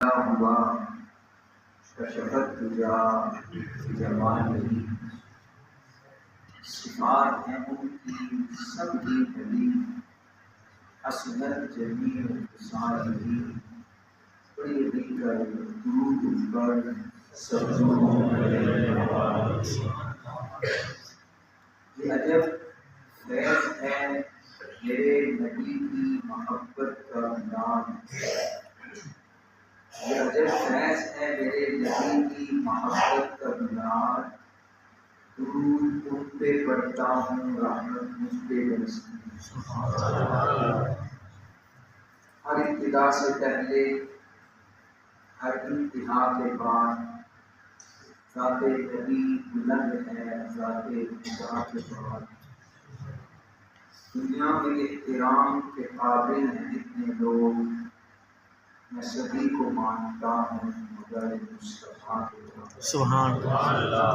ہوا کشفت تجا جمال صفات ہیں ان کی سب کی بھلی حسنت جمیع ساری بڑی بڑی کر درود پر یہ عجب فیض ہے میرے نبی کی محبت کا نام، یہ عجب فیض ہے میرے نبی کی محبت کا نام، درود ان پہ پڑھتا ہوں رحمت مجھ پہ برستی۔ ہر ابتدا سے پہلے ہر انتہا کے بعد ذات نبی بلند ہے، ذات خدا کے بعد دنیا میں احترام کے قابل ہیں اتنے لوگ، میں سبھی کو مانتا ہوں مگر مصطفیٰ کے بعد۔ سبحان اللہ۔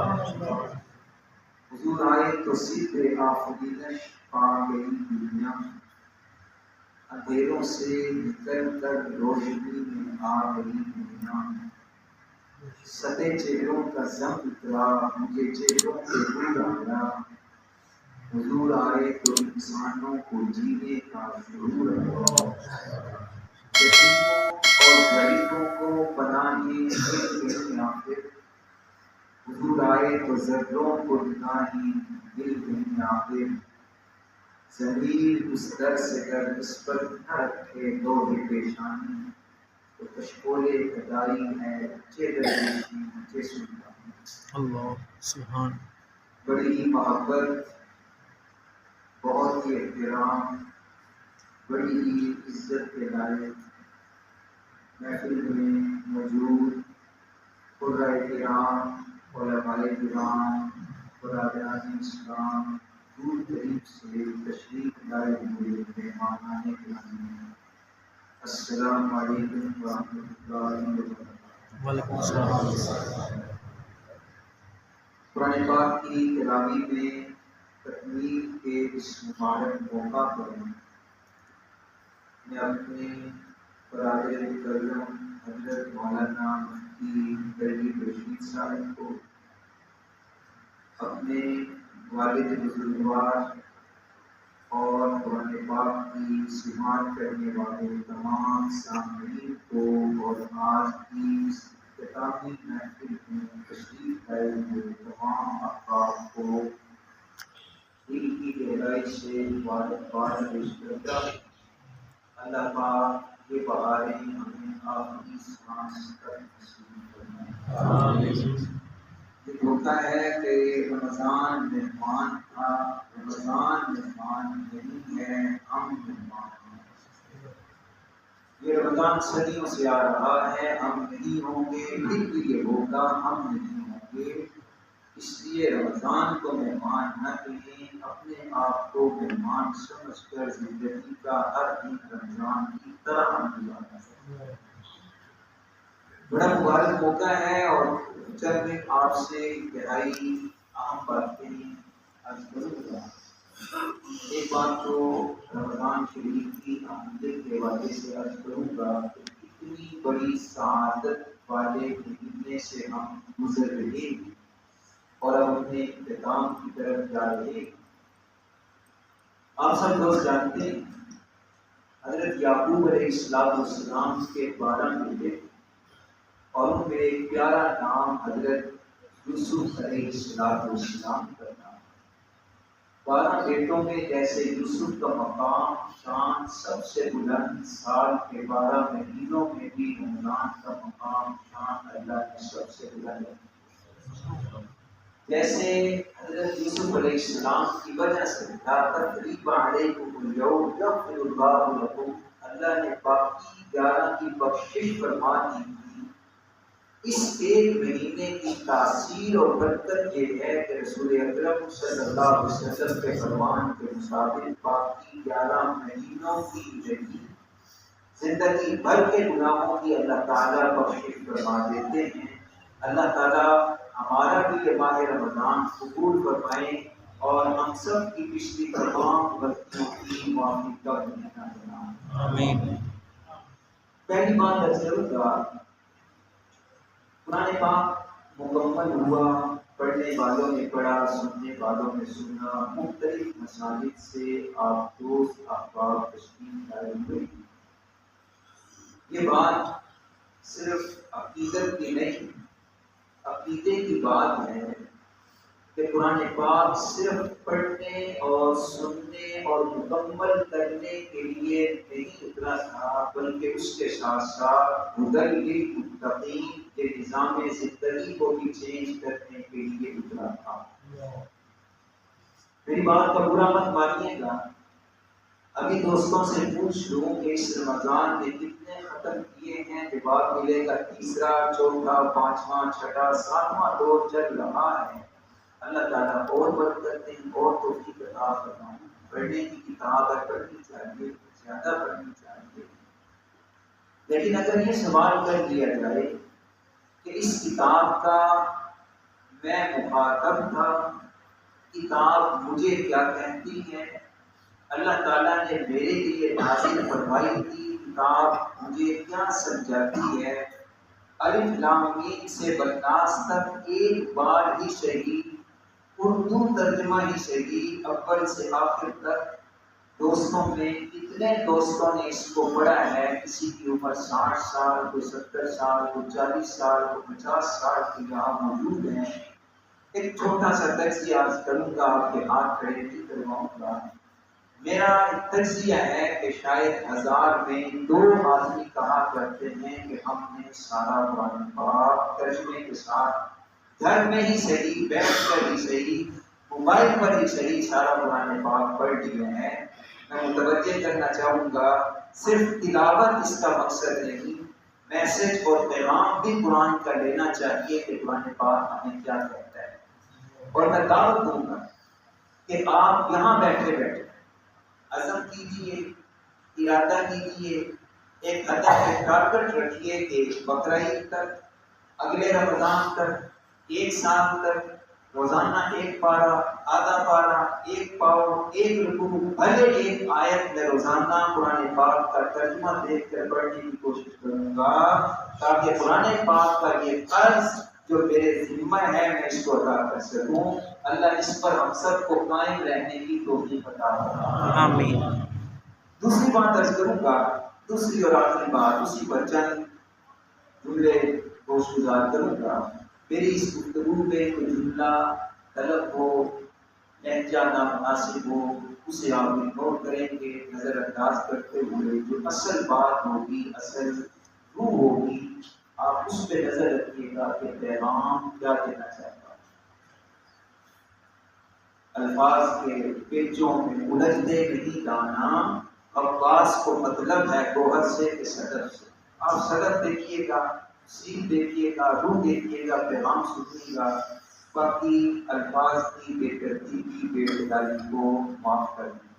حضور آئے تو صدر آفرینش پا گئی دنیا، اندھیروں سے نکل کر روشنی میں آ گئی دنیا، سدے چہروں کا ضم اترا مجھے چہروں پہ نور آیا، حضور آئے تو انسانوں کو جینے کا شعور آیا، یتیموں اور غریبوں کو پناہی دل میں آخر، حضور آئے تو ذروں کو نگاہی دل میں آخر، ضمیر اس در سے گر اس پر نہ رکھے دور پیشانی، تو کشکول خدائی ہے چہرہ مجھے سنتا ہوں۔ اللہ سبحان۔ بڑی ہی محبت، بہت ہی احترام، بڑی ہی عزت کے لائق محفل میں موجود قرۂ کرام، علماء کرام، برادران اسلام، دور دریب سے تشریف لائے ہوئے مہمانان گرامی، السلام علیکم ورحمۃ اللہ وبرکاتہ۔ وعلیکم السلام۔ قرآن پاک کی تلاوت میں تکمیل کے اس مبارک موقع پر میں اپنے برادر مکرم حضرت مولانا مفتی دہلوی رشید صاحب کو، اپنے والد بزرگوار اور قرآن پاک کی سماعت کرنے والے تمام سامعین کو، اور آج کی اس اختتامی محفل میں تشریف لائے ہوئے تمام احباب کو دل کی گہرائی سے مبارکباد پیش کرتا ہوں۔ اللہ پاک یہ بہاریں ہمیں آخری سانس تک نصیب فرمائے۔ یہ ہوتا ہے کہ رمضان مہمان تھا، رمضان مہمان نہیں ہے، ہم مہمان ہیں۔ یہ رمضان صدیوں سے آ رہا ہے، ہم نہیں ہوں گے، پھر بھی یہ ہوگا، ہم نہیں ہوں گے۔ اس لیے رمضان کو مہمان نہ کہیں، اپنے آپ کو مہمان سمجھ کر زندگی کا ہر دن رمضان کی طرح ہم گزارنا چاہیے۔ بڑا مبارک موقع ہے، اور جب میں آپ سے انتہائی اہم باتیں عرض کروں گا۔ ایک بات تو رمضان شریف کی اہمیت کے حوالے سے عرض کروں گا کہ اتنی بڑی سعادت والے مہینے سے ہم گزر رہے ہیں اور اب اپنے اختتام کی طرف جا رہے ہیں۔ آپ سب لوگ جانتے ہیں حضرت یعقوب علیہ السلام کے 12 بیٹے، اور ان میں ایک پیارا نام حضرت یوسف علیہ السلام کا نام۔ 12 بیٹوں میں جیسے یوسف کا مقام شان سب سے بلند، سال کے 12 مہینوں میں بھی رمضان کا مقام شان اللہ نے سب سے بلند ہے۔ جیسے حضرت یوسف علیہ السلام کی وجہ سے لا تثریب علیکم اليوم یغفر اللہ لکم، اللہ نے باقی 11 کی بخشش فرما دی تھی۔ اس ایک مہینے کی تاثیر اور برکت یہ ہے کہ رسول اکرم صلی اللہ علیہ وسلم کے فرمان کے مطابق باقی 11 مہینوں کی زندگی بھر کے گناہوں کی اللہ تعالیٰ بخشش فرما دیتے ہیں۔ اللہ تعالیٰ ہمارا بھی یہ ماہ رمضان قبول فرمائے اور ہم سب کی پچھلی تمام غلطیوں کی معافی کا مہینہ بنائے۔ آمین۔ پہلی بات عرض کروں گا قرآن پاک مکمل ہوا، پڑھنے والوں نے پڑھا، سننے والوں نے سنا، مختلف مساجد سے آپ دوست احباب تشریف لائے ہوئے ہیں۔ یہ بات صرف عقیدت کی نہیں، عقیدے کی بات ہے کہ قرآن پاک صرف پڑھنے اور سننے اور مکمل کرنے کے لیے نہیں اترا تھا، بلکہ اس کے ساتھ ساتھ ہدی للمتقین کے نظام زندگی کو بھی چینج کرنے کے لیے اترا تھا۔ میری بات کا برا مت مانیے گا، ابھی دوستوں سے پوچھ لوں کہ اس رمضان میں کتنے ختم کیے ہیں، جواب ملے گا تیسرا، چوتھا، پانچواں، چھٹا، ساتواں دور چل رہا ہے۔ اللہ تعالیٰ اور برکت دیں اور توفیق عطا فرمائیں۔ پڑھنے کی کتاب ہے، پڑھنی چاہیے، زیادہ پڑھنی چاہیے، لیکن اگر یہ سوال کر لیا جائے کہ اس کتاب کا میں مخاطب تھا، کتاب مجھے کیا کہتی ہے، اللہ تعالیٰ نے میرے لیے نازل فرمائی تھی، کتاب مجھے کیا سمجھاتی ہے، الف لام میم سے بالناس تک ایک بار ہی صحیح، اردو ترجمہ ہی صحیح، اول سے آخر تک دوستوں میں کتنے دوستوں نے اس کو پڑھا ہے، کسی کی عمر 60 سال، کوئی 70 سال، کوئی 40 سال، کوئی 50 سال کے یہاں موجود ہیں۔ ایک چھوٹا سا تجزیہ آج کروں گا، آپ کے ہاتھ کھڑے نہیں کرواؤں گا۔ میرا تجزیہ ہے کہ شاید 1000 میں 2 آدمی کہا کرتے ہیں کہ ہم نے سارا قرآن پاک ترجمے کے ساتھ گھر میں ہی صحیح، بیٹھ کر ہی صحیح، موبائل پر ہی صحیح سارا قرآن پاک پڑھ لیے ہیں۔ میں متوجہ کرنا چاہوں گا، صرف تلاوت اس کا مقصد نہیں، میسج اور پیغام بھی قرآن کا لینا چاہیے کہ قرآن پاک ہمیں کیا کہتا ہے۔ اور میں دعوت دوں گا کہ آپ یہاں بیٹھے بیٹھے عزم کیجئے، ارادہ کیجئے، ایک ہدف، ایک ٹارگٹ رکھیے کہ بقرعید تک، اگلے رمضان تک، 1 سال تک روزانہ 1 پارہ، آدھا پارہ، 1 پاؤ، 1 رکوع، بھلے 1 آیت میں روزانہ قرآن پاک کا ترجمہ دیکھ کر پڑھنے کی کوشش کروں گا، تاکہ قرآن پاک کا یہ قرض جو میرے ذمہ ہے میں اس کو ادا کر سکوں۔ اللہ اس پر ہم سب کو قائم رہنے کی توفیق عطا فرمائے۔ آمین۔ دوسری بات عرض کروں گا، دوسری اور آخری بات، اسی پر چند جملے گوش گزار کروں گا۔ میری اس گفتگو میں کوئی جملہ طلب ہو، لہجہ نامناسب ہو، اسے آپ اگنور کریں گے، نظر انداز کرتے ہوئے جو اصل بات ہوگی، اصل روح ہوگی، آپ اس پہ نظر رکھیے گا کہ پیغام کیا دینا چاہتا ہے۔ الفاظ کے پیچوں میں الجھتے نہیں دانا، عباس کو مطلب ہے گوہر سے کہ صدف سے۔ آپ صدف دیکھیے گا، سیل دیکھیے گا، روح دیکھیے گا، پیغام سنیے گا، باقی الفاظ کی بے ترتیبی، بے خیالی کو معاف کر دیں۔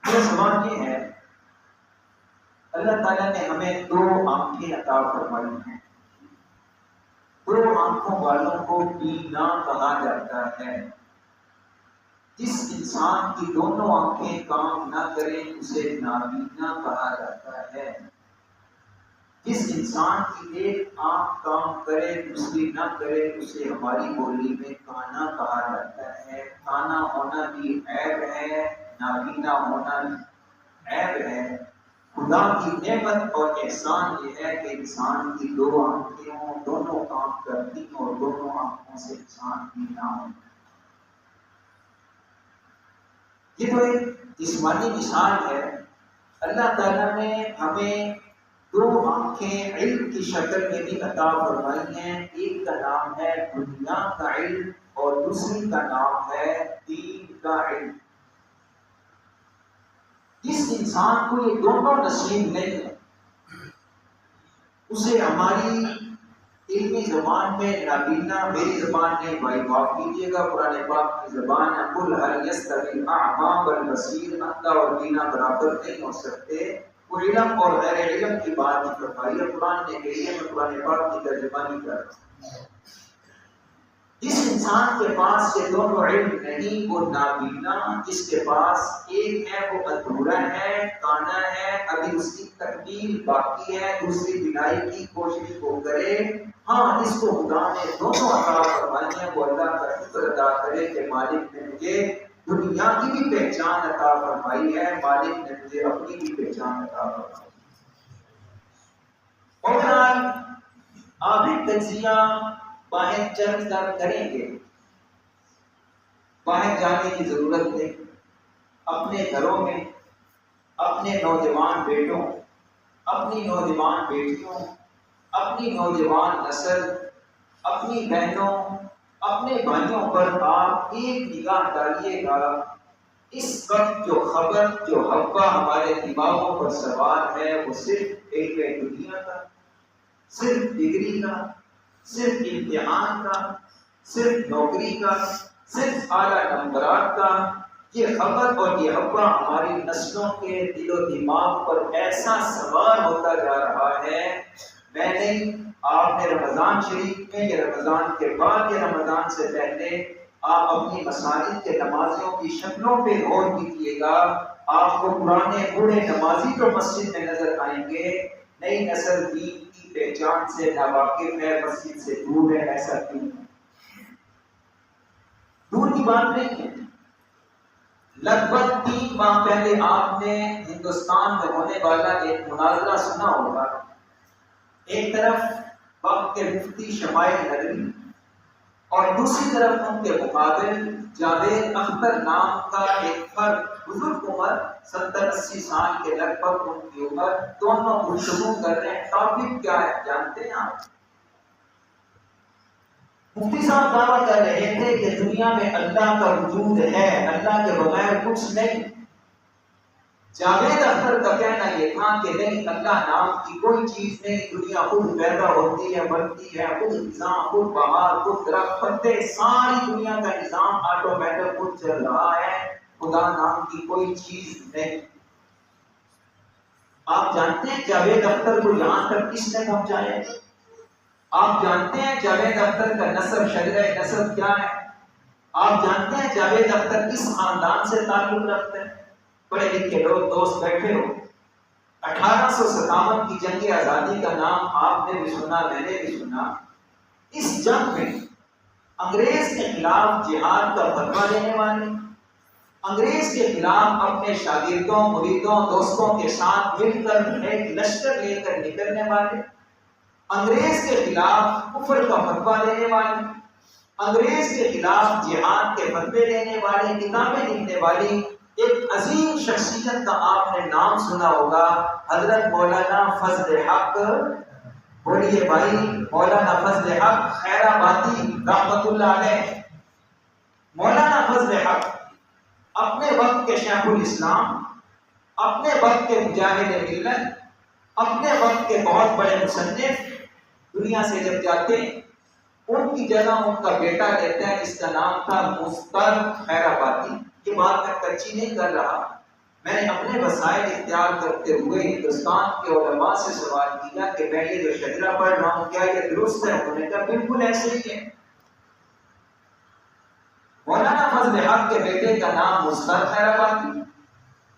میرا سوال یہ ہے، اللہ تعالیٰ نے ہمیں 2 آنکھیں عطا فرمائی ہیں۔ 2 آنکھوں والوں کو بینا کہا جاتا ہے۔ جس انسان کی دونوں آنکھیں کام نہ کریں اسے نابینا کہا جاتا ہے۔ جس انسان کی ایک آنکھ کام کرے دوسری نہ کرے اسے ہماری بولی میں کانا کہا جاتا ہے۔ کانا ہونا بھی عیب ہے، نابینا ہونا بھی عیب ہے۔ خدا کی نعمت اور احسان یہ ہے کہ انسان کی 2 آنکھیں ہوں، دونوں کام کرتی ہوں اور دونوں آنکھوں سے انسان بینا ہو۔ یہ تو ایک جسمانی مثال ہے۔ اللہ تعالیٰ نے ہمیں 2 آنکھیں علم کی شکل میں بھی عطا فرمائی ہیں۔ ایک کا نام ہے دنیا کا علم اور دوسری کا نام ہے دین کا علم۔ جس انسان کو یہ دونوں نصیب نہیں ہے اسے ہماری علمی زبان میں نابینا، میری زبان نہیں بھائی، معاف کیجیے گا، قرآن پاک کی زبان ہے، قل هل يستوي الاعمى والبصير، اندھا اور بینا برابر نہیں ہو سکتے۔ وہ علم اور غیر علم کی بات نہیں فرمائی ہے، قرآن نے کہی ہے، میں قرآن پاک کی ترجمانی کر رہا ہوں۔ جس انسان کے پاس یہ دونوں علم نہیں وہ نابینا، جس کے پاس ایک ہے وہ ادھورا ہے، کانا ہے، ابھی اس کی تکمیل باقی ہے، دوسری بنائی کی کوشش وہ کرے۔ ہاں اس کو خدا نے دونوں عطا فرمائی ہیں، وہ اللہ کا شکر ادا کرے کہ مالک نے مجھے دنیا کی بھی پہچان عطا فرمائی ہے، مالک نے مجھے اپنی بھی پہچان عطا فرمائی۔ بہرحال آپ ایک تجزیہ باہر چل کر کریں گے، باہر جانے کی ضرورت نہیں، اپنے گھروں میں اپنے نوجوان بیٹوں، اپنی نوجوان بیٹیوں، اپنی نوجوان نسل، اپنی بہنوں، اپنے بھائیوں پر آپ ایک نگاہ ڈالیے گا۔ اس وقت جو خبر، جو حقہ ہمارے دماغوں پر سوار ہے، وہ صرف ایک دنیا کا، صرف ڈگری کا، صرف امتحان کا، صرف نوکری کا، صرف اعلیٰ نمبرات کا۔ یہ خبر اور یہ حقہ ہماری نسلوں کے دل و دماغ پر ایسا سوار ہوتا جا رہا ہے۔ میں نہیں، آپ نے رمضان شریف میں یا رمضان کے بعد یا رمضان سے پہلے آپ اپنی مساجد کے نمازیوں کی شکلوں پہ غور کیجیے گا، آپ کو پرانے بوڑھے نمازی تو مسجد میں نظر آئیں گے، نئی نسل دین کی پہچان سے ناواقف ہے، مسجد سے دور ہے۔ ایسا کیوں؟ دور کی بات نہیں ہے۔ لگ بھگ 3 ماہ پہلے آپ نے ہندوستان میں ہونے والا ایک مناظرہ سنا ہوگا۔ ایک طرف وقت کے مفتی شمائل ندوی اور دوسری طرف ان کے مقابل جاوید اختر نام کا ایک فرد، بزرگ عمر 70-80 سال کے لگ بھگ ان کی عمر، دونوں گفتگو کر رہے ہیں۔ ٹاپک کیا ہے جانتے ہیں آپ؟ مفتی صاحب دعویٰ کر رہے تھے کہ دنیا میں اللہ کا وجود ہے، اللہ کے بغیر کچھ نہیں۔ جاوید اختر کا کہنا یہ تھا کہ نہیں، اللہ نام کی کوئی چیز نہیں، دنیا خود پیدا ہوتی ہے، بنتی ہے، خود نظام، خود بہار، خود درخت، پتے، ساری دنیا کا نظام آٹومیٹک خود چل رہا ہے، خدا نام کی کوئی چیز نہیں۔ آپ جانتے ہیں جاوید اختر کو یہاں تک کس نے پہنچایا؟ آپ جانتے ہیں جاوید اختر کا نسب، شجرہ نسب کیا ہے؟ آپ جانتے ہیں جاوید اختر کس خاندان سے تعلق رکھتے ہیں؟ پڑھے لکھے لوگ دوست بیٹھے ہو، 1857 کی جنگ آزادی کا نام آپ نے بھی سنا، میں نے بھی سنا۔ اس جنگ میں انگریز کے خلاف جہاد کا فتویٰ دینے والے، انگریز کے خلاف اپنے شاگردوں، مریدوں، دوستوں کے ساتھ مل کر ایک لشکر لے کر نکلنے والے، انگریز کے خلاف کفر کا فتویٰ دینے والے، انگریز کے خلاف جہاد کے فتوے دینے والی، کتابیں لکھنے والی ایک عظیم شخصیت کا آپ نے نام سنا ہوگا، حضرت مولانا فضل حق۔ بولیے بھائی، مولانا فضل حق خیر آبادی رحمت اللہ علیہ۔ مولانا فضل حق اپنے وقت کے شیخ الاسلام، اپنے وقت کے مجاہد ملت، اپنے وقت کے بہت بڑے مصنف دنیا سے جب جاتے ہیں، ان کی جگہ ان کا بیٹا لیتا ہے، جس کا نام تھا مستر خیر آبادی۔ یہ بات میں کچی نہیں کر رہا، میں نے اپنے وسائل اختیار کرتے ہوئے ہندوستان کے علماء سے سوال کیا کہ میں یہ جو شجرہ پڑھ رہا ہوں کیا یہ درست ہے؟ انہوں نے کہا بالکل ایسے ہی ہے۔ مولانا فضل حق کے بیٹے کا نام مستر خیر آبادی۔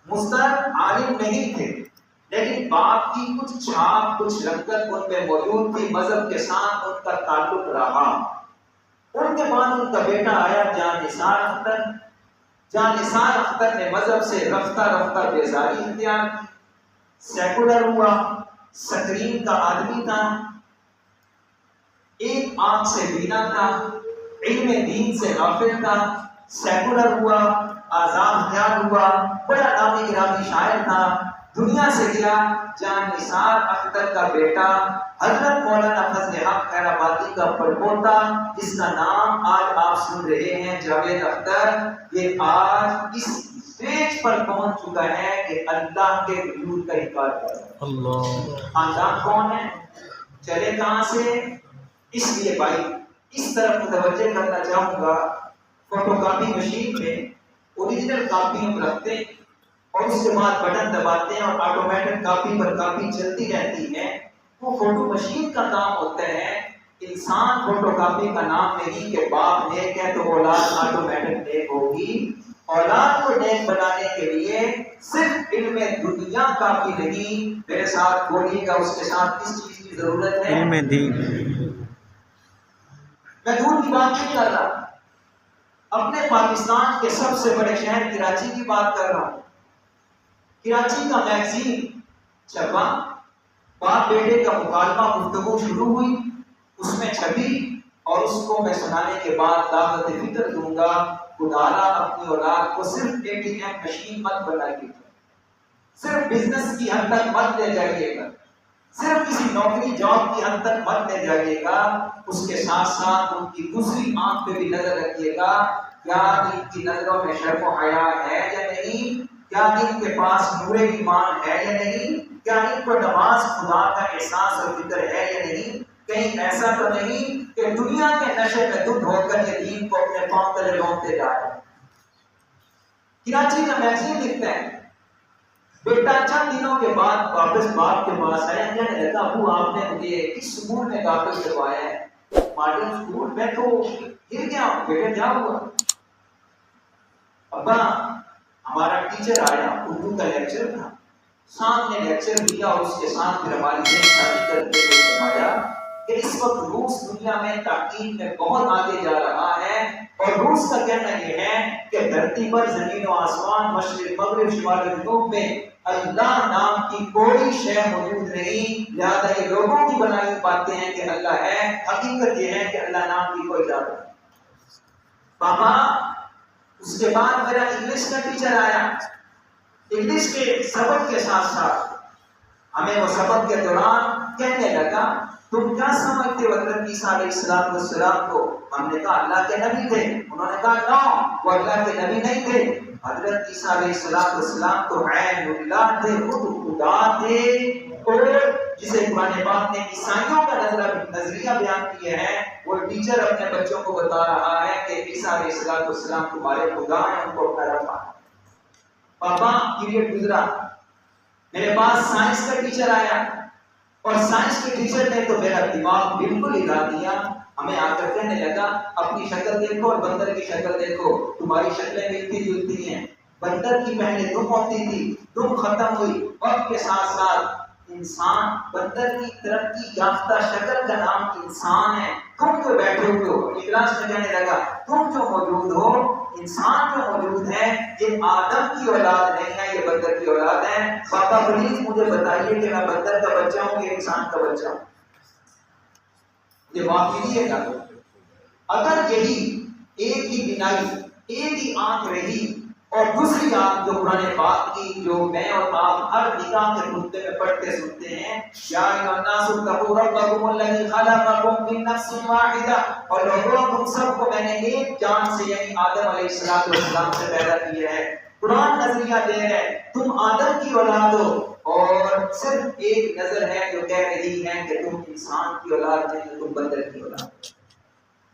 مستر عالم نہیں تھے، لیکن باپ کی کچھ چھاپ، کچھ رنگت ان میں موجود تھی، مذہب کے ساتھ ان کا تعلق رہا۔ ان کے بعد ان کا بیٹا آیا جان نثار اختر۔ جان نثار اختر نے مذہب سے رفتہ رفتہ بیزاری اختیار کی، سیکولر ہوا، سکرین کا آدمی تھا، ایک آنکھ سے بینا تھا، علم دین سے غافل تھا، سیکولر ہوا، آزاد خیال ہوا، بڑا نامی گرامی شاعر تھا، دنیا سے گیا۔ جان نثار اختر کا بیٹا حضرت مولانا فضل حق خیر آبادی کا پڑپوتا، جس کا نام آج آپ سن رہے ہیں جاوید اختر، یہ آج اس اسٹیج پر پہنچ چکا ہے کہ اللہ کے وجود کا انکار کر رہا ہے۔ اللہ خاندان کون ہے؟ چلے کہاں سے؟ اس لیے بھائی اس طرف متوجہ کرنا چاہوں گا، فوٹو کاپی مشین میں اوریجنل کاپی ہم رکھتے ہیں اور اس کے بعد بٹن دباتے ہیں اور آٹومیٹک کاپی پر کاپی چلتی رہتی ہے۔ وہ فوٹو مشین کا کام ہوتا ہے، انسان فوٹو کاپی کا نام نہیں کہ باپ نیک ہے تو اولاد آٹومیٹک نیک ہوگی، اولاد کو نیک بنانے کے لیے صرف علم دنیا کافی نہیں. میرے ساتھ بولیے گا اس کے ساتھ کس چیز کی ضرورت ہے؟ علم دین. میں دور کی بات نہیں کر رہا، اپنے پاکستان کے سب سے بڑے شہر کراچی کی بات کر رہا ہوں. کراچی کا میگزین چھپا، باپ بیٹے کا مکالمہ گفتگو شروع ہوئی، اس میں چھپی اور اس کو میں سنانے کے بعد دعوت فطر دوں گا. خدایا اپنی اولاد کو صرف ATM مشین مت بنائیے گا، صرف بزنس کی حد تک مت لے جائیے گا، صرف کسی نوکری جاب کی حد تک مت لے جائیے گا. اس کے ساتھ ساتھ ان کی دوسری آنکھ پہ بھی نظر رکھیے گا، کیا ان کی نظروں میں شرم و حیا ہے یا نہیں، کیا ان کے پاس نور ایمان ہے یا نہیں، کیا ان کو نماز خدا کا احساس اور فکر ہے یا نہیں. کہیں ایسا تو نہیں کہ دنیا کے نشے میں دھت ہو کر یہ دین کو اپنے پاؤں تلے لوٹتے جا رہے ہیں. کراچی کا میگزین لکھتا ہے، بیٹا چند دنوں کے بعد واپس باپ کے پاس آیا، کہنے لگا ابو آپ نے مجھے کس سکول میں داخل کروایا ہے؟ Modern school. میں تو گر گیا ہوں. بیٹا کیا ہوا؟ ابا ہمارا ٹیچر آیا، اردو کا لیکچر تھا، سامنے لیکچر دیا اور اس کے ساتھ پھر ہماری شادی کرتے ہوئے فرمایا کہ اس وقت روس دنیا میں تعلیم میں بہت آگے جا رہا ہے اور روس کا کہنا یہ ہے کہ دھرتی پر زمین و آسمان مشرق مغرب شمال جنوب میں اللہ نام کی کوئی شے موجود نہیں، لہذا یہ لوگوں کی بنائی باتیں ہیں کہ اللہ ہے، حقیقت یہ ہے کہ اللہ نام کی کوئی ذات نہیں. پاپا اس کے بعد میرا انگلش کا ٹیچر آیا، انگلش کے سبق کے ساتھ ساتھ ہمیں وہ سبق کے دوران کہنے لگا تم کیا سمجھتے ہو حضرت عیسیٰ علیہ السلام کو؟ ہم نے کہا اللہ کے نبی تھے. انہوں نے کہا نو، وہ اللہ کے نبی نہیں تھے. حضرت عیسیٰ علیہ السلام تو عین اللہ تھے، خود خدا تھے. اور جسے قرآن پاک نے عیسائیوں کا نظریہ بیان کیا ہے، وہ ٹیچر اپنے بچوں کو بتا رہا ہے کہ عیسیٰ علیہ السلام تمہارے خدا ہیں، ان کو اپنا رب مانا. پاپا پیریڈ گزرا، میرے پاس سائنس کا ٹیچر آیا اور سائنس کے ٹیچر نے تو میرا دماغ بالکل ہلا دیا. ہمیں آ کر کہنے لگا اپنی شکل دیکھو اور بندر کی شکل دیکھو، تمہاری شکلیں ملتی جلتی ہیں. بندر کی پہلے دم ہوتی تھی، دم ختم ہوئی، وقت کے ساتھ ساتھ انسان بندر کی ترقی یافتہ شکل کا نام انسان ہے. تم جو بیٹھے ہوئے ہو، اجلاس میں کہنے لگا تم جو موجود ہو، انسان جو موجود ہے، یہ آدم کی اولاد نہیں ہے، یہ بندر کی اولاد ہے. پاپا پلیز مجھے بتائیے کہ میں بندر کا بچہ ہوں کہ انسان کا بچہ ہوں؟ یہ واقعی ہے. اگر یہی ایک ہی بینائی، ایک ہی آنکھ رہی اور دوسری آنکھ جو قرآن پاک کی جو میں اور آپ ہر نکاح کے خطبے میں پڑھتے سنتے ہیں، یا ایھا الناس اتقوا ربکم الذی خلقکم من نفس واحدہ، اور لوگوں تم سب کو میں نے ایک جان سے یعنی آدم علیہ السلام سے پیدا کیا ہے. قرآن نظریہ دے رہا ہے تم آدم کی اولاد ہو، اور صرف ایک نظر ہے جو کہہ رہی ہے کہ تم انسان کی اولاد نہیں، تم بندر کی اولاد.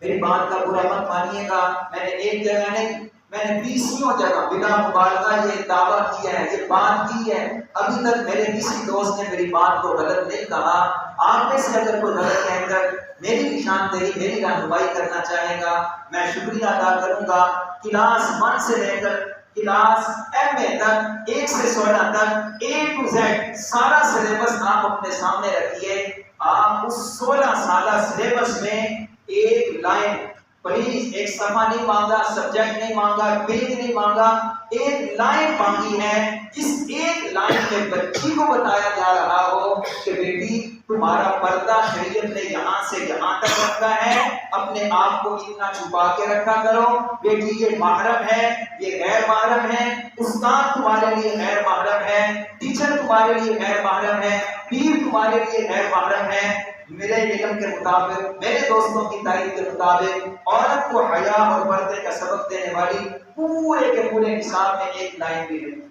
میری بات کا برا مت مانیے گا، میں نے ایک جگہ نہیں، میں نے 20 جگہ بنا مبالغہ یہ دعویٰ کیا ہے، یہ بات کی ہے. ابھی تک میرے کسی دوست نے میری بات کو غلط نہیں کہا. آپ میں سے اگر کوئی غلط کہہ کر میری نشاندہی، میری رہنمائی کرنا چاہے گا، میں شکریہ ادا کروں گا. کلاس 1 سے لے کر کلاس MA تک 1 سے 16 تک A to Z سارا سلیبس آپ اپنے سامنے رکھیے. آپ اس 16 سالہ سلیبس میں ایک لائن، پلیز ایک صفحہ نہیں مانگا، سبجیکٹ نہیں مانگا، پیج نہیں مانگا، ایک لائن مانگی ہے. جس ایک لائن میں بچی کو بتایا جا رہا ہو کہ بیٹی تمہارا پردہ شریعت نے یہاں سے یہاں تک رکھا ہے، اپنے آپ کو اتنا چھپا کے رکھا کرو. بیٹی یہ محرم ہے، یہ غیر محرم ہے، استاد تمہارے لیے غیر محرم ہے، ٹیچر تمہارے لیے غیر محرم ہے، پیر تمہارے لیے غیر محرم ہے. میرے علم کے مطابق، میرے دوستوں کی تعریف کے مطابق، عورت کو حیا اور پردے کا سبق دینے والی پورے کے پورے نصاب میں ایک لائن بھی نہیں.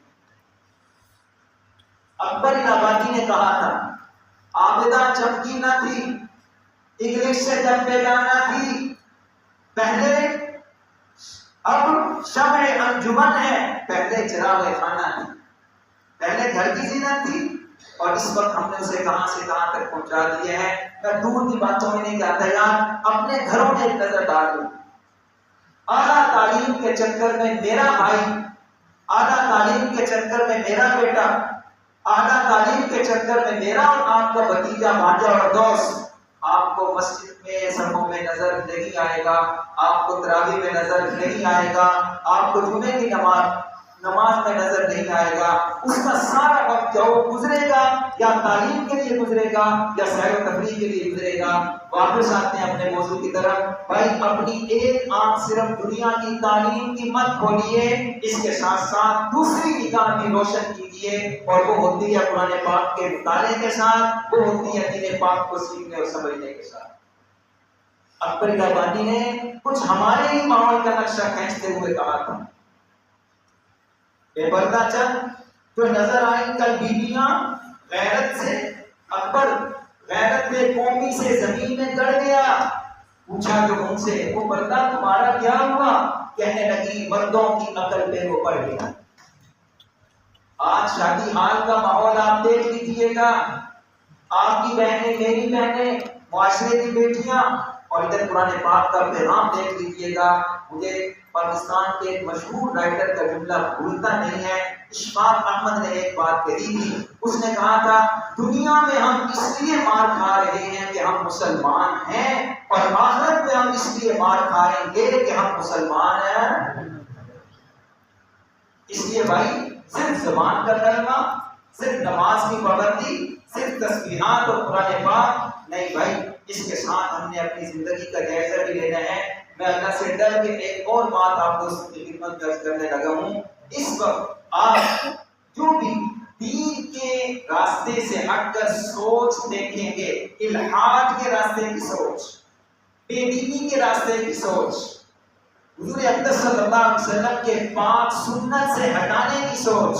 اکبر آبادی نے کہا تھا عابدہ چمکی نہ تھی، انگلش سے جب بیگانہ تھی، پہلے اب شمع انجمن ہے، پہلے چراغ خانہ تھی. پہلے گھر کی زینت تھی اور اس وقت ہم نے اسے کہاں سے کہاں تک پہنچا دیا ہے. میں دور کی باتوں میں نہیں جاتا یار، اپنے گھروں میں ایک نظر ڈال دوں. اعلیٰ تعلیم کے چکر میں میرا بھائی، اعلیٰ تعلیم کے چکر میں میرا بیٹا، اعلیٰ تعلیم کے چکر میں میرا اور آپ کا بھتیجا، بھانجا اور دوست آپ کو مسجد میں صفوں میں نظر نہیں آئے گا، آپ کو تراویح میں نظر نہیں آئے گا، آپ کو جمعے کی نماز میں نظر نہیں آئے گا، اس کا سارا وقت جو گزرے گا یا تعلیم کے لیے گزرے گا یا سیر و تفریح کے لیے گزرے گا۔ واپس آتے ہیں اپنے موضوع کی طرف۔ بھائی اپنی ایک آنکھ صرف دنیا کی تعلیم کی مت کھولیے، اس کے ساتھ ساتھ دوسری نگاہ بھی روشن کیجیے، اور وہ ہوتی ہے قرآن پاک کے مطالعے کے ساتھ، وہ ہوتی ہے دین پاک کو سیکھنے اور سمجھنے کے ساتھ۔ اکبر گاندھی نے کچھ ہمارے ہی ماحول کا نقشہ کھینچتے ہوئے کہا تھا، بے پردہ چند تو نظر آئی کل بیویاں غیرت سے، اکبر غیرت میں قومی سے زمین میں گڑ گیا، پوچھا جو ان سے وہ پردہ تمہارا کیا ہوا؟ کہنے لگی مردوں کی عقل پہ وہ پڑ گیا۔ آج شادی حال کا ماحول آپ دیکھ لیجیے گا، آپ کی بہنیں، میری بہنیں، معاشرے کی بیٹیاں، اور ادھر قرآن پاک کا پیغام دیکھ لیجیے گا۔ مجھے پاکستان کے ایک مشہور رائٹر کا جملہ بھولتا نہیں ہے، اشفاق احمد نے ایک بات کہی تھی، اس نے کہا تھا دنیا میں ہم اس لیے مار کھا رہے ہیں کہ ہم مسلمان ہیں، اور آخرت میں ہم اس لیے مار کھائیں گے کہ ہم مسلمان ہیں۔ اس لیے بھائی صرف زبان کا کلمہ، صرف نماز کی پابندی، صرف تسبیحات اور قرآن پاک نہیں بھائی، اس کے ساتھ ہم نے اپنی زندگی کا جائزہ بھی لینا ہے۔ میں اللہ سے ڈر کے ایک اور بات آپ دوستوں کی خدمت درج کرنے لگا ہوں۔ اس وقت آپ جو بھی دین کے راستے سے ہٹ کر سوچ دیکھیں گے، الحاد کے راستے کی سوچ، بے دینی کے راستے کی سوچ، حضور اقدس صلی اللہ علیہ وسلم کے پاک سنت سے ہٹانے کی سوچ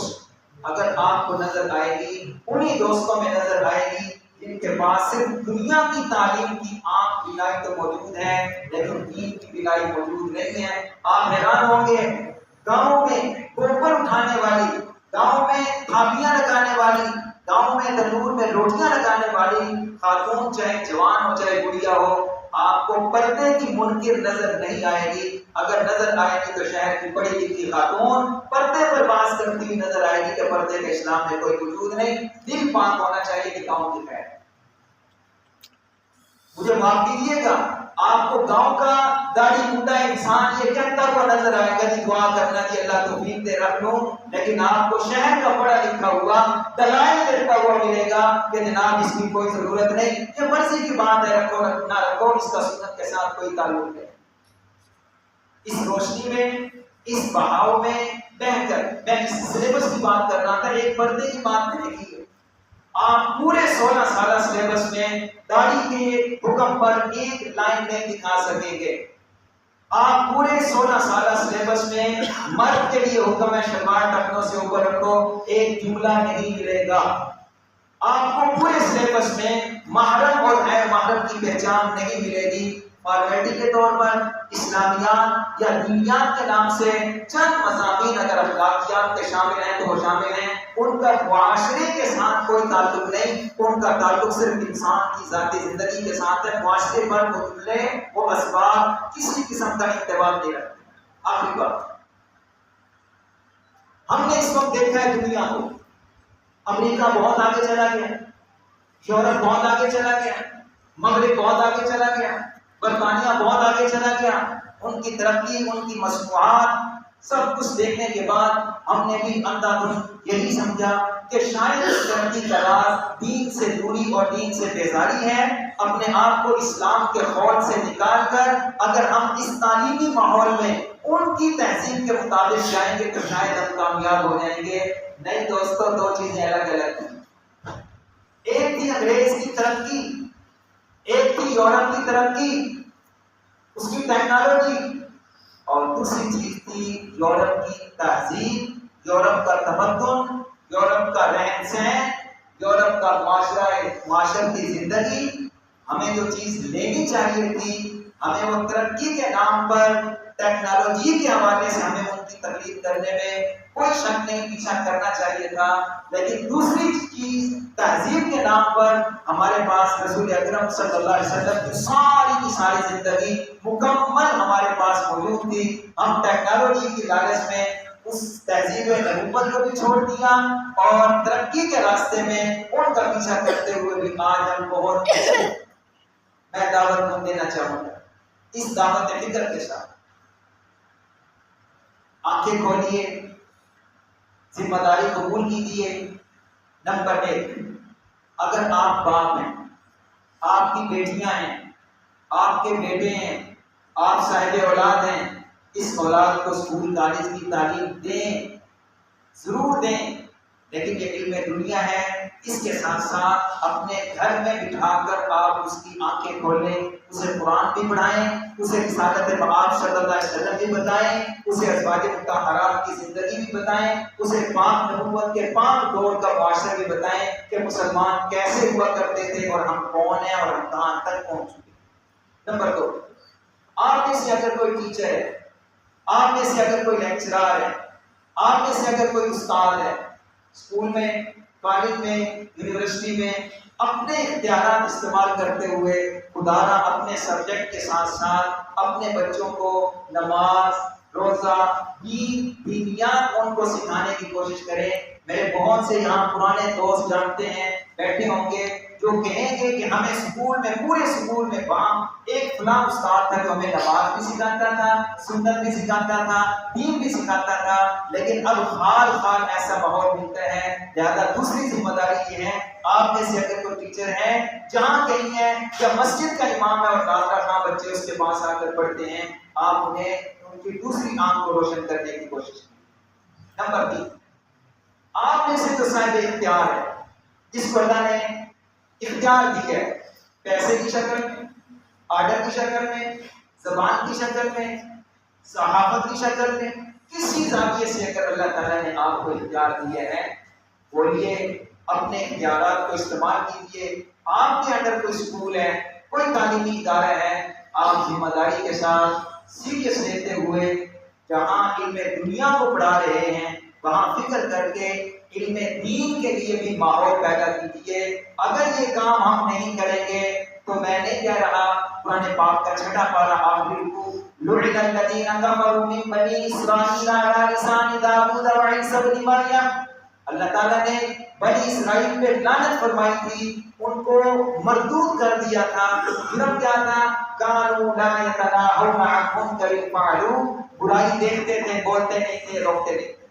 اگر آپ کو نظر آئے گی، انہی دوستوں میں نظر آئے گی جن کے پاس صرف دنیا کی تعلیم کی آنکھ بینائی تو موجود ہے لیکن دین کی بینائی موجود نہیں ہے۔ آپ حیران ہوں گے، گاؤں میں گوبر اٹھانے والی، گاؤں میں تھاپیاں لگانے والی، گاؤں میں تندور میں روٹیاں لگانے والی خاتون، چاہے جوان ہو چاہے گڑیا ہو، آپ کو پردے کی منکر نظر نہیں آئے گی۔ اگر نظر آئے گی تو شہر کی پڑھی لکھی خاتون پردے پر باز کرتی ہوئی نظر آئے گی کہ پردے کے اسلام میں کوئی وجود نہیں۔ دل پاک ہونا چاہیے کہ گاؤں کی خیر۔ مجھے معاف کیجیے گا، آپ کو گاؤں کا داڑھی منڈا انسان یہ کہتا ہوا نظر آئے گا جی دعا کرنا کہ اللہ توفیق دے رکھ لوں، لیکن آپ کو شہر کا پڑھا لکھا ہوا دلائل دیتا ہوا ملے گا کہ جناب اس کی کوئی ضرورت نہیں، یہ مرضی کی بات ہے، رکھو نہ رکھو، اس کا سنت کے ساتھ کوئی تعلق نہیں۔ اس روشنی میں، اس بہاؤ میں بہہ کر میں اس سلیبس کی بات کر رہا تھا، ایک پردے کی بات نہیں کی ہے۔ آپ پورے 16 سالہ سلیبس میں داڑھی کے حکم پر ایک لائن نہیں دکھا سکیں گے۔ آپ پورے 16 سالہ سلیبس میں مرد کے لیے حکم ہے شلوار ٹخنوں سے اوپر رکھو، ایک جملہ نہیں ملے گا۔ آپ کو پورے سلیبس میں محرم اور غیر محرم کی پہچان نہیں ملے گی۔ فارمیلٹی کے طور پر اسلامیات یا دینیات کے نام سے چند مضامین اگر اخلاقیات کے شامل ہیں تو وہ شامل ہیں، ان کا معاشرے کے ساتھ کوئی تعلق نہیں، ان کا تعلق صرف انسان کی ذاتی زندگی کے ساتھ ہے۔ معاشرے پر وہ جملے، وہ اسباب کسی قسم کا انتباہ نہیں رکھتے۔ آخری بات، ہم نے اس وقت دیکھا ہے دنیا کو، امریکہ بہت آگے چلا گیا، یورپ بہت آگے چلا گیا، مغرب بہت آگے چلا گیا، برطانیہ بہت آگے چلا گیا، ان کی ترقی، ان کی مصنوعات سب کچھ دیکھنے کے بعد ہم نے بھی اندھا دھند یہی سمجھا کہ شاید اس ترقی کا راز دین سے دوری اور دین سے بیزاری ہے۔ اپنے آپ کو اسلام کے خول سے نکال کر اگر ہم اس تعلیمی ماحول میں ان کی تہذیب کے مطابق جائیں گے تو شاید ہم کامیاب ہو جائیں گے۔ نہیں دوستو، دو چیزیں الگ الگ ہیں۔ ایک تھی انگریز کی ترقی، ایک تھی یورپ کی ترقی، اس کی ٹیکنالوجی، اور دوسری چیز تھی یورپ کی تہذیب، یورپ کا تمدن، یورپ کا رہن سہن، یورپ کا معاشرتی زندگی۔ ہمیں جو چیز لینی چاہیے تھی، ہمیں وہ ترقی کے نام پر ٹیکنالوجی کے حوالے سے ہمیں ان کی تقلید کرنے میں کوئی شک نہیں پیچھا کرنا چاہیے تھا، لیکن دوسری چیز تہذیب کے نام پر ہمارے پاس رسول اکرم صلی اللہ علیہ وسلم کی ساری زندگی مکمل ہمارے پاس موجود تھی۔ ہم ٹیکنالوجی کی لالچ میں اس تہذیب نبوت کو بھی چھوڑ دیا اور ترقی کے راستے میں ان کا پیچھا کرتے ہوئے بھی آج ہم بہت میں دعوت کو دینا چاہوں گا اس دعوت فکر کے ساتھ۔ آنکھیں کھولیے، ذمہ داری قبول کیجیے۔ نمبر 1، اگر آپ باپ ہیں، آپ کی بیٹیاں ہیں، آپ کے بیٹے ہیں، آپ صاحب اولاد ہیں، اس اولاد کو اسکول کالج کی تعلیم دیں، ضرور دیں، لیکن یہ علم دنیا ہے، اس کے ساتھ ساتھ اپنے گھر میں بٹھا کر آپ اس کی آنکھیں کھولیں، اسے قرآن بھی پڑھائیں، اسے رسالت مآب صلی اللہ علیہ وسلم بھی بتائیں، اسے ازواج مطہرات کی زندگی بھی بتائیں، اسے پاک نبوت کے پاک دور کا معاشرہ بھی بتائیں کہ مسلمان کیسے ہوا کرتے تھے اور ہم کون ہیں اور ہم کہاں تک پہنچ چکے۔ نمبر 2، آپ میں سے اگر کوئی ٹیچر ہے، آپ میں سے اگر کوئی لیکچرار ہے، آپ میں سے اگر کوئی استاد ہے، اسکول میں، کالج میں، یونیورسٹی میں اپنے اختیارات استعمال کرتے ہوئے خدا را اپنے سبجیکٹ کے ساتھ ساتھ اپنے بچوں کو نماز، روزہ، دینیات ان کو سکھانے کی کوشش کریں۔ میرے بہت سے یہاں پرانے دوست جانتے ہیں، بیٹھے ہوں گے، جو کہیں گے کہ ہمیں اسکول میں، پورے اسکول میں وہاں ایک فلاں استاد تھا جو ہمیں نماز بھی سکھاتا تھا، سنت بھی سکھاتا تھا، دین بھی سکھاتا تھا، لیکن اب حال ایسا ماحول ملتا ہے۔ لہذا دوسری ذمہ داری یہ ہے، آپ میں سے اگر کوئی ٹیچر ہے، جہاں کہیں ہے یا مسجد کا امام ہے اور داخلہ خاں بچے اس کے پاس آ کر پڑھتے ہیں، آپ انہیں ان کی دوسری آنکھ کو روشن کرنے کی کوشش کریں۔ نمبر 3، آپ میں سے تو صاحب اختیار ہے، جس کو اللہ نے اختیار دیا ہے، پیسے کی شکل میں، آرڈر کی شکل میں، زبان کی شکل میں، صحافت کی شکل میں، کسی زاویے سے اگر اللہ تعالیٰ نے آپ کو اختیار دیا ہے، بولیے اپنے اختیارات کو استعمال کیجیے۔ آپ کے اندر کوئی اسکول ہے، کوئی تعلیمی ادارہ ہے، آپ ذمہ داری کے ساتھ سیریس لیتے ہوئے جہاں علم دنیا کو پڑھا رہے ہیں وہاں فکر کر کے علم دین کے لیے بھی ماحول پیدا کیجیے۔ اگر یہ کام ہم نہیں کریں گے تو میں نہیں کہہ رہا، قرآن پاک کا 6واں پارہ آخری رکوع، لعن الذین کفروا من بنی اسرائیل علی لسان داؤد وعیسی ابن مریم، اللہ تعالیٰ نے بنی اسرائیل پہ لعنت فرمائی تھی، ان کو مردود کر دیا تھا۔ جرم کیا تھا؟ کانوا لا یتناہون عن منکر فعلوہ، برائی دیکھتے تھے، بولتے نہیں تھے، روکتے نہیں تھے۔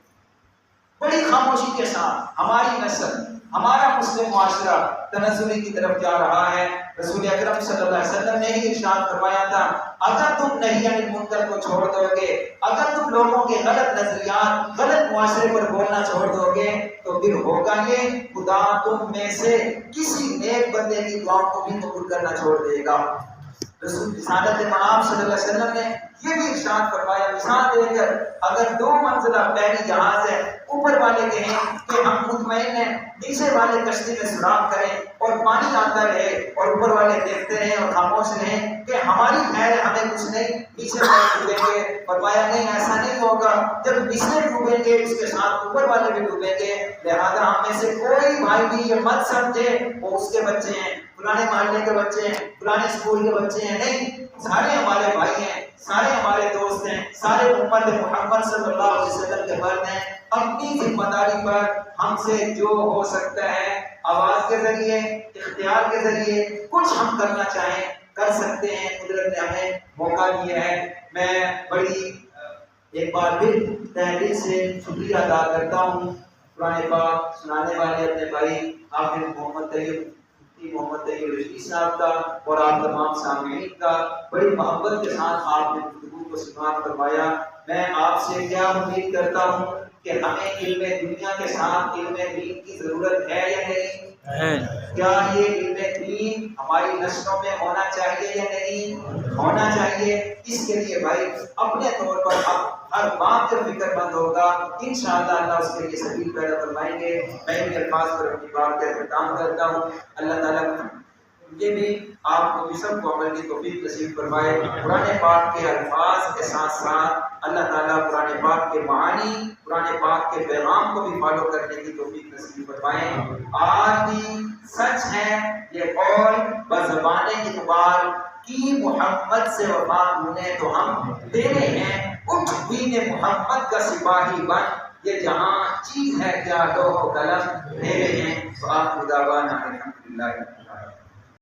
بڑی خاموشی کے ساتھ ہماری نسل، ہمارا مسلم معاشرہ تنزلی کی طرف جا رہا ہے۔ رسول اکرم صلی اللہ علیہ وسلم نے ہی ارشاد فرمایا تھا، اگر تم نہی عن المنکر کو چھوڑ دو گے، اگر تم لوگوں کے غلط نظریات، غلط معاشرے پر بولنا چھوڑ دو گے تو پھر ہوگا یہ، خدا تم میں سے کسی نیک بندے کی دعاؤں کو بھی قبول کرنا چھوڑ دے گا۔ رسول رسالت مآب صلی اللہ علیہ وسلم نے یہ بھی ارشاد فرمایا مثال دے کر، اگر 2 منزلہ پہلی جہاز ہے، اوپر والے کہیں کہ ہم مطمئن ہیں، نیچے والے کشتی میں سوراخ کریں اور پانی آتا رہے اور اوپر والے دیکھتے رہیں اور خاموش رہیں کہ ہماری خیر ہے، ہمیں کچھ نہیں، نیچے والے ڈوبیں گے۔ فرمایا نہیں، ایسا نہیں ہوگا، جب نیچے ڈوبیں گے اس کے ساتھ اوپر والے بھی ڈوبیں گے۔ لہذا ہم میں سے کوئی بھائی بھی یہ مت سمجھے وہ اس کے بچے ہیں، فلانے محلے کے بچے ہیں، فلانے اسکول کے بچے ہیں، نہیں، سارے ہمارے بھائی ہیں، سارے ہمارے دوست ہیں، سارے امت محمد صلی اللہ علیہ وسلم کے فرد ہیں۔ اپنی ذمہ داری پر ہم سے جو ہو سکتا ہے، آواز کے ذریعے، اختیار کے ذریعے، کچھ ہم کرنا چاہیں کر سکتے ہیں۔ قدرت نے ہمیں موقع دیا ہے۔ میں بڑی ایک بار پھر تہ دل سے شکریہ ادا کرتا ہوں قرآن پاک سنانے والے اپنے بھائی حافظ محمد طیب رشدی صاحب کا اور آپ تمام سامعین کا، بڑی محبت کے ساتھ آپ نے گفتگو کو سماعت فرمایا۔ میں آپ سے کیا امید کرتا ہوں کہ ہمیں علم دنیا کے ساتھ علم دین کی ضرورت ہے یا نہیں؟ کیا یہ علم دین ہماری نسلوں میں ہونا چاہیے یا نہیں ہونا چاہیے؟ اس کے لیے بھائی اپنے طور پر ہر بات کا فکر مند ہوگا، انشاءاللہ اللہ اس کے لیے سبیل پیدا فرمائیں گے۔ میں ان الفاظ پر اپنی بات کا اختتام کرتا ہوں۔ اللہ تعالیٰ یہ بھی آپ کو بھی سب کو عمل کی توفیق نصیب فرمائے۔ قرآن پاک کے الفاظ کے ساتھ ساتھ اللہ تعالیٰ قرآن پاک کے معانی، قرآن پاک کے پیغام کو بھی فالو کرنے کی توفیق نصیب فرمائیں۔ آج بھی سچ ہے یہ قول بزبان اقبال کی محمد سے وفا نے تو ہم تیرے ہیں، اٹھ دین محمد کا سپاہی بن، یہ جہاں چیز ہے کیا لوح و قلم میرے ہیں۔ وآخر دعوانا الحمدللہ۔